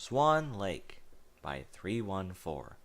Swan Lake by 314,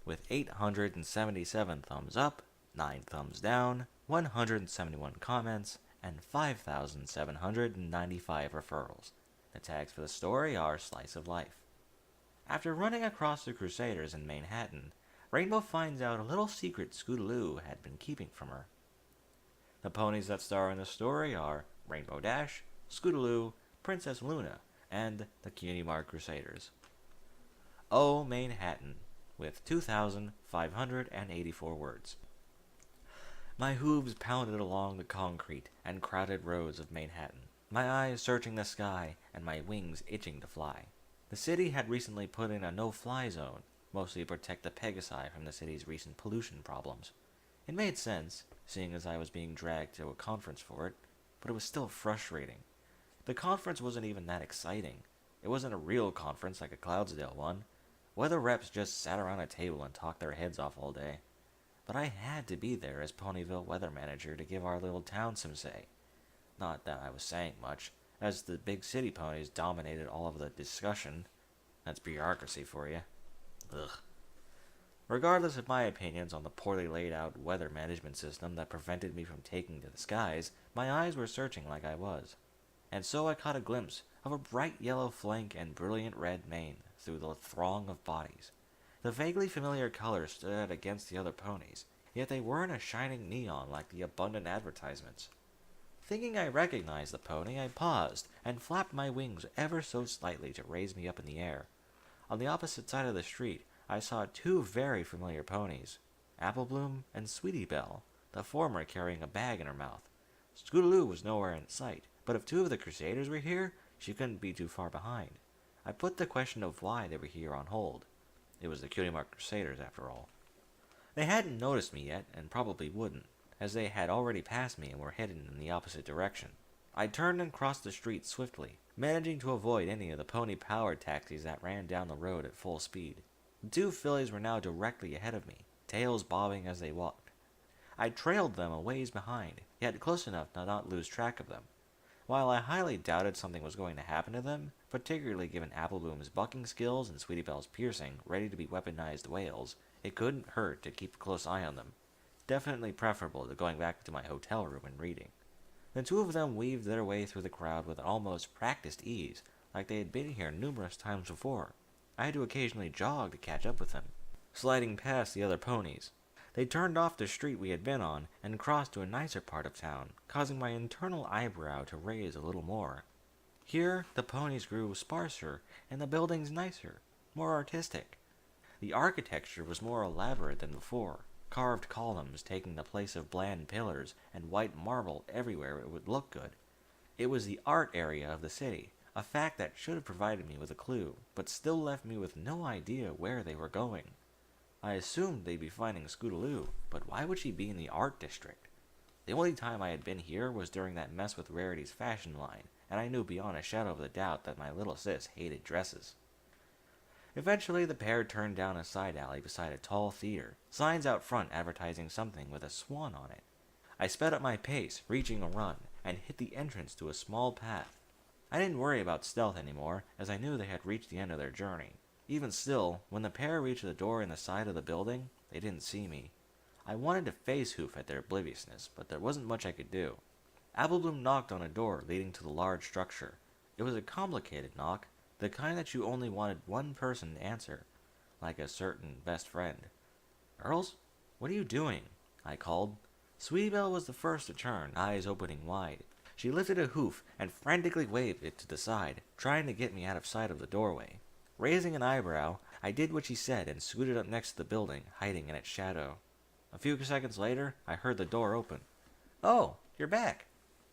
with 877 thumbs up, 9 thumbs down, 171 comments, and 5,795 referrals. The tags for the story are Slice of Life. After running across the Crusaders in Manhattan, Rainbow finds out a little secret Scootaloo had been keeping from her. The ponies that star in the story are Rainbow Dash, Scootaloo, Princess Luna, and the Cutie Mark Crusaders. Oh, Manhattan, with 2,584 words. My hooves pounded along the concrete and crowded roads of Manhattan, my eyes searching the sky and my wings itching to fly. The city had recently put in a no-fly zone, mostly to protect the Pegasi from the city's recent pollution problems. It made sense, seeing as I was being dragged to a conference for it, but it was still frustrating. The conference wasn't even that exciting. It wasn't a real conference like a Cloudsdale one, where the reps just sat around a table and talked their heads off all day. But I had to be there as Ponyville weather manager to give our little town some say. Not that I was saying much, as the big city ponies dominated all of the discussion. That's bureaucracy for you. Ugh. Regardless of my opinions on the poorly laid out weather management system that prevented me from taking to the skies, my eyes were searching like I was. And so I caught a glimpse of a bright yellow flank and brilliant red mane through the throng of bodies. The vaguely familiar colors stood out against the other ponies, yet they weren't a shining neon like the abundant advertisements. Thinking I recognized the pony, I paused and flapped my wings ever so slightly to raise me up in the air. On the opposite side of the street, I saw two very familiar ponies, Apple Bloom and Sweetie Belle, the former carrying a bag in her mouth. Scootaloo was nowhere in sight, but if two of the Crusaders were here, she couldn't be too far behind. I put the question of why they were here on hold. It was the Cutie Mark Crusaders, after all. They hadn't noticed me yet, and probably wouldn't, as they had already passed me and were headed in the opposite direction. I turned and crossed the street swiftly, managing to avoid any of the pony-powered taxis that ran down the road at full speed. The two fillies were now directly ahead of me, tails bobbing as they walked. I trailed them a ways behind, yet close enough to not lose track of them. While I highly doubted something was going to happen to them, particularly given Apple Bloom's bucking skills and Sweetie Belle's piercing, ready to be weaponized whales, it couldn't hurt to keep a close eye on them. Definitely preferable to going back to my hotel room and reading. The two of them weaved their way through the crowd with almost practiced ease, like they had been here numerous times before. I had to occasionally jog to catch up with them, sliding past the other ponies. They turned off the street we had been on and crossed to a nicer part of town, causing my internal eyebrow to raise a little more. Here, the ponies grew sparser and the buildings nicer, more artistic. The architecture was more elaborate than before, carved columns taking the place of bland pillars and white marble everywhere it would look good. It was the art area of the city, a fact that should have provided me with a clue, but still left me with no idea where they were going. I assumed they'd be finding Scootaloo, but why would she be in the art district? The only time I had been here was during that mess with Rarity's fashion line, and I knew beyond a shadow of a doubt that my little sis hated dresses. Eventually, the pair turned down a side alley beside a tall theater, signs out front advertising something with a swan on it. I sped up my pace, reaching a run, and hit the entrance to a small path. I didn't worry about stealth anymore, as I knew they had reached the end of their journey. Even still, when the pair reached the door in the side of the building, they didn't see me. I wanted to face hoof at their obliviousness, but there wasn't much I could do. Apple Bloom knocked on a door leading to the large structure. It was a complicated knock, the kind that you only wanted one person to answer, like a certain best friend. "Girls, what are you doing?" I called. Sweetie Belle was the first to turn, eyes opening wide. She lifted a hoof and frantically waved it to the side, trying to get me out of sight of the doorway. Raising an eyebrow, I did what she said and scooted up next to the building, hiding in its shadow. A few seconds later, I heard the door open. "Oh, you're back.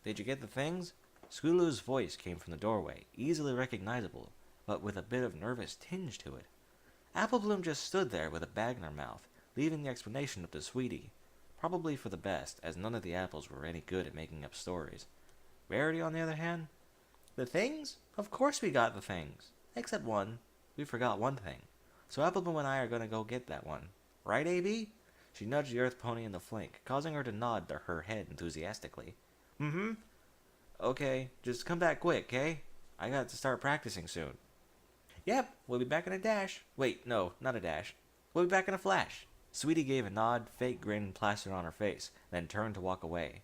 Did you get the things?" Scootaloo's voice came from the doorway, easily recognizable, but with a bit of nervous tinge to it. Apple Bloom just stood there with a bag in her mouth, leaving the explanation up to Sweetie. Probably for the best, as none of the apples were any good at making up stories. Rarity, on the other hand? "The things? Of course we got the things. Except one. We forgot one thing. So Apple Bloom and I are going to go get that one. Right, AB?" She nudged the Earth Pony in the flank, causing her to nod to her head enthusiastically. "Mm-hmm. Okay, just come back quick, okay? I got to start practicing soon." Yep, we'll be back in a dash. Wait, no, not a dash. We'll be back in a flash. Sweetie gave a nod, fake grin plastered on her face, then turned to walk away.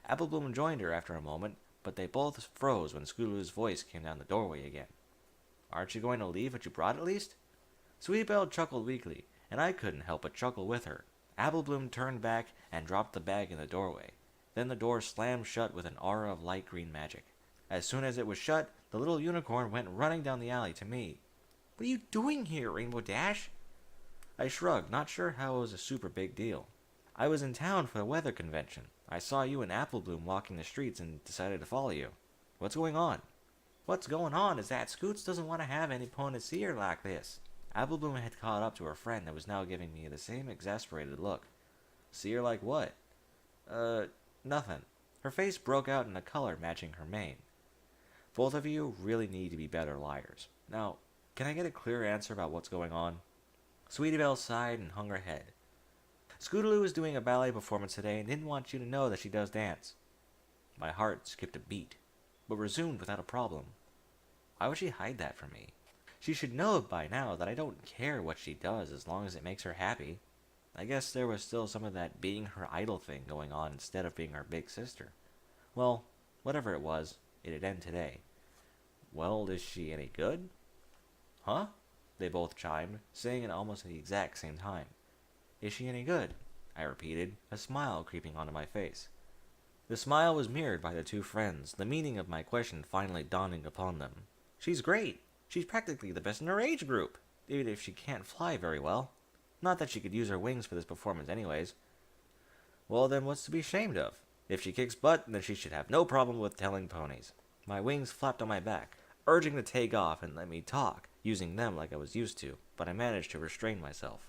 Applebloom joined her after a moment, but they both froze when Scootaloo's voice came down the doorway again. Aren't you going to leave what you brought at least? Sweetie Belle chuckled weakly, and I couldn't help but chuckle with her. Applebloom turned back and dropped the bag in the doorway. Then the door slammed shut with an aura of light green magic. As soon as it was shut, the little unicorn went running down the alley to me. What are you doing here, Rainbow Dash? I shrugged, not sure how it was a super big deal. I was in town for the weather convention. I saw you and Applebloom walking the streets and decided to follow you. What's going on? What's going on is that Scoots doesn't want to have any pony see her like this. Applebloom had caught up to her friend and was now giving me the same exasperated look. See her like what? Nothing. Her face broke out in a color matching her mane. Both of you really need to be better liars. Now, can I get a clear answer about what's going on? Sweetie Belle sighed and hung her head. Scootaloo is doing a ballet performance today and didn't want you to know that she does dance. My heart skipped a beat, but resumed without a problem. Why would she hide that from me? She should know by now that I don't care what she does as long as it makes her happy. I guess there was still some of that being her idol thing going on instead of being her big sister. Well, whatever it was, it'd end today. Well, is she any good? Huh? They both chimed, saying it almost at the exact same time. Is she any good? I repeated, a smile creeping onto my face. The smile was mirrored by the two friends, the meaning of my question finally dawning upon them. She's great. She's practically the best in her age group, even if she can't fly very well. Not that she could use her wings for this performance anyways. Well, then what's to be ashamed of? If she kicks butt, then she should have no problem with telling ponies. My wings flapped on my back, urging to take off and let me talk, using them like I was used to, but I managed to restrain myself.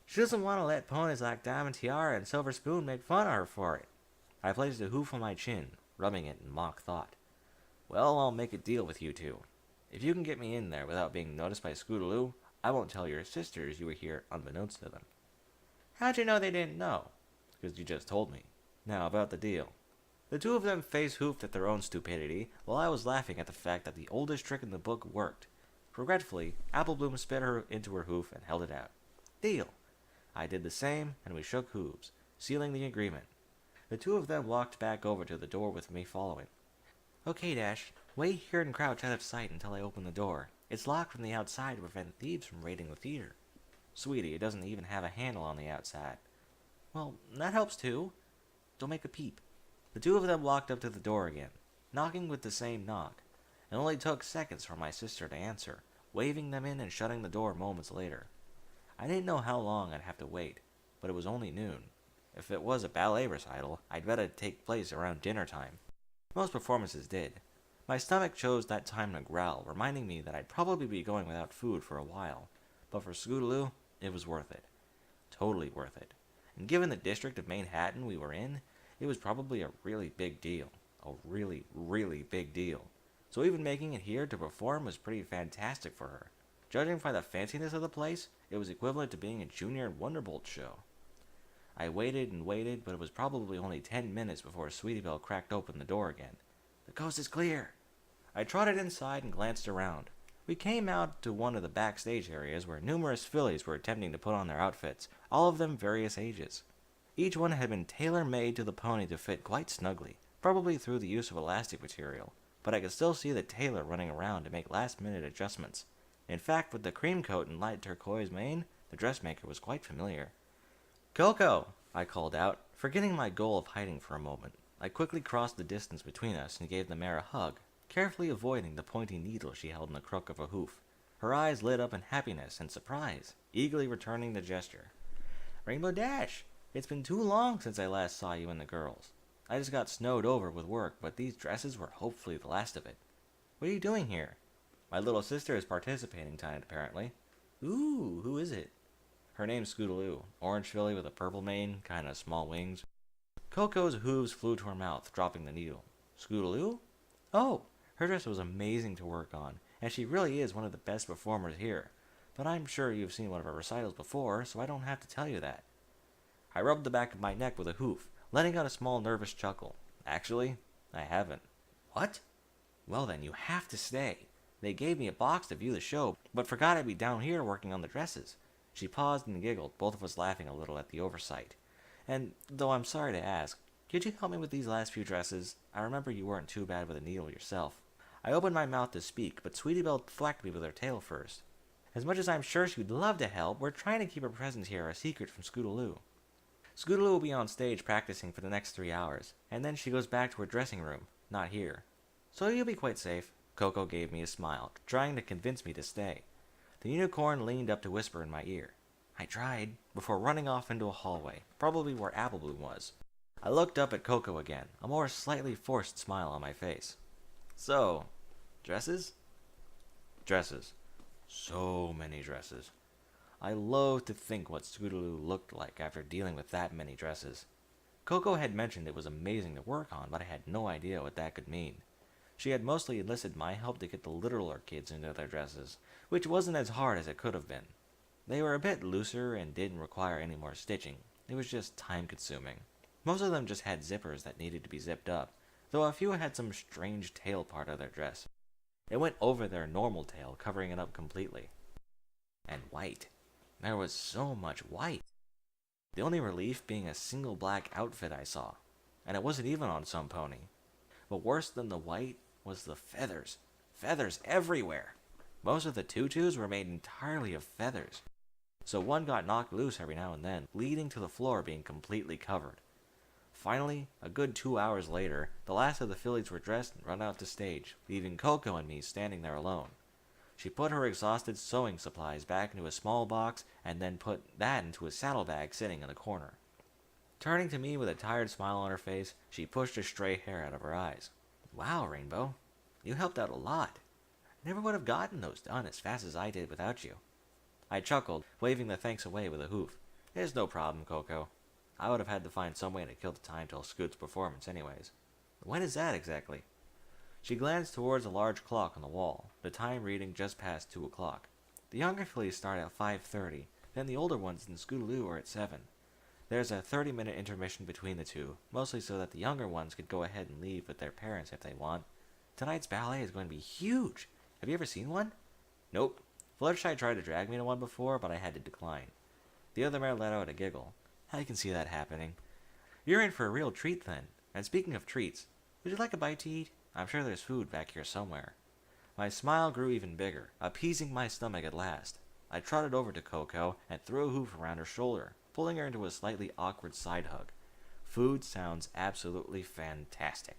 She doesn't want to let ponies like Diamond Tiara and Silver Spoon make fun of her for it. I placed a hoof on my chin, rubbing it in mock thought. Well, I'll make a deal with you two. If you can get me in there without being noticed by Scootaloo, I won't tell your sisters you were here unbeknownst to them. How'd you know they didn't know? Because you just told me. Now, about the deal. The two of them face-hoofed at their own stupidity, while I was laughing at the fact that the oldest trick in the book worked. Regretfully, Applebloom spit her into her hoof and held it out. Deal. I did the same, and we shook hooves, sealing the agreement. The two of them walked back over to the door with me following. Okay, Dash. Wait here and crouch out of sight until I open the door. It's locked from the outside to prevent thieves from raiding the theater. Sweetie, it doesn't even have a handle on the outside. Well, that helps too. Don't make a peep. The two of them walked up to the door again, knocking with the same knock. It only took seconds for my sister to answer, waving them in and shutting the door moments later. I didn't know how long I'd have to wait, but it was only noon. If it was a ballet recital, I'd bet it'd take place around dinner time. Most performances did. My stomach chose that time to growl, reminding me that I'd probably be going without food for a while. But for Scootaloo, it was worth it. Totally worth it. And given the district of Manhattan we were in, it was probably a really big deal. A really, really big deal. So even making it here to perform was pretty fantastic for her. Judging by the fanciness of the place, it was equivalent to being a Junior Wonderbolt show. I waited and waited, but it was probably only 10 minutes before Sweetie Belle cracked open the door again. The coast is clear. I trotted inside and glanced around. We came out to one of the backstage areas where numerous fillies were attempting to put on their outfits, all of them various ages. Each one had been tailor-made to the pony to fit quite snugly, probably through the use of elastic material, but I could still see the tailor running around to make last-minute adjustments. In fact, with the cream coat and light turquoise mane, the dressmaker was quite familiar. Coco! I called out, forgetting my goal of hiding for a moment. I quickly crossed the distance between us and gave the mare a hug, carefully avoiding the pointy needle she held in the crook of a hoof. Her eyes lit up in happiness and surprise, eagerly returning the gesture. Rainbow Dash! It's been too long since I last saw you and the girls. I just got snowed over with work, but these dresses were hopefully the last of it. What are you doing here? My little sister is participating tonight, apparently. Ooh, who is it? Her name's Scootaloo, orange filly with a purple mane, kinda small wings. Coco's hooves flew to her mouth, dropping the needle. Scootaloo? Oh, her dress was amazing to work on, and she really is one of the best performers here. But I'm sure you've seen one of her recitals before, so I don't have to tell you that. I rubbed the back of my neck with a hoof, letting out a small nervous chuckle. Actually, I haven't. What? Well then, you have to stay. They gave me a box to view the show, but forgot I'd be down here working on the dresses. She paused and giggled, both of us laughing a little at the oversight. And, though I'm sorry to ask, could you help me with these last few dresses? I remember you weren't too bad with a needle yourself. I opened my mouth to speak, but Sweetie Belle thwacked me with her tail first. As much as I'm sure she'd love to help, we're trying to keep her presence here a secret from Scootaloo. Scootaloo will be on stage practicing for the next 3 hours, and then she goes back to her dressing room, not here. So you'll be quite safe. Coco gave me a smile, trying to convince me to stay. The unicorn leaned up to whisper in my ear. I tried, before running off into a hallway, probably where Apple Bloom was. I looked up at Coco again, a more slightly forced smile on my face. So, dresses? Dresses. So many dresses. I loathed to think what Scootaloo looked like after dealing with that many dresses. Coco had mentioned it was amazing to work on, but I had no idea what that could mean. She had mostly enlisted my help to get the littler kids into their dresses, which wasn't as hard as it could have been. They were a bit looser and didn't require any more stitching. It was just time-consuming. Most of them just had zippers that needed to be zipped up, though a few had some strange tail part of their dress. It went over their normal tail, covering it up completely. And white. There was so much white. The only relief being a single black outfit I saw, and it wasn't even on some pony. But worse than the white was the feathers. Feathers everywhere. Most of the tutus were made entirely of feathers, so one got knocked loose every now and then, leading to the floor being completely covered. Finally, a good 2 hours later, the last of the fillies were dressed and run out to stage, leaving Coco and me standing there alone. She put her exhausted sewing supplies back into a small box and then put that into a saddlebag sitting in a corner. Turning to me with a tired smile on her face, she pushed a stray hair out of her eyes. Wow, Rainbow, you helped out a lot. Never would have gotten those done as fast as I did without you. I chuckled, waving the thanks away with a hoof. It's no problem, Coco. I would have had to find some way to kill the time till Scoot's performance anyways. When is that exactly? She glanced towards a large clock on the wall, the time reading just past 2 o'clock. The younger fillies start at 5:30, then the older ones in Scootaloo are at 7. There's a 30-minute intermission between the two, mostly so that the younger ones could go ahead and leave with their parents if they want. Tonight's ballet is going to be huge. Have you ever seen one? Nope. Fluttershy tried to drag me to one before, but I had to decline. The other mare let out a giggle. I can see that happening. You're in for a real treat then. And speaking of treats, would you like a bite to eat? I'm sure there's food back here somewhere. My smile grew even bigger, appeasing my stomach at last. I trotted over to Coco and threw a hoof around her shoulder, pulling her into a slightly awkward side hug. Food sounds absolutely fantastic.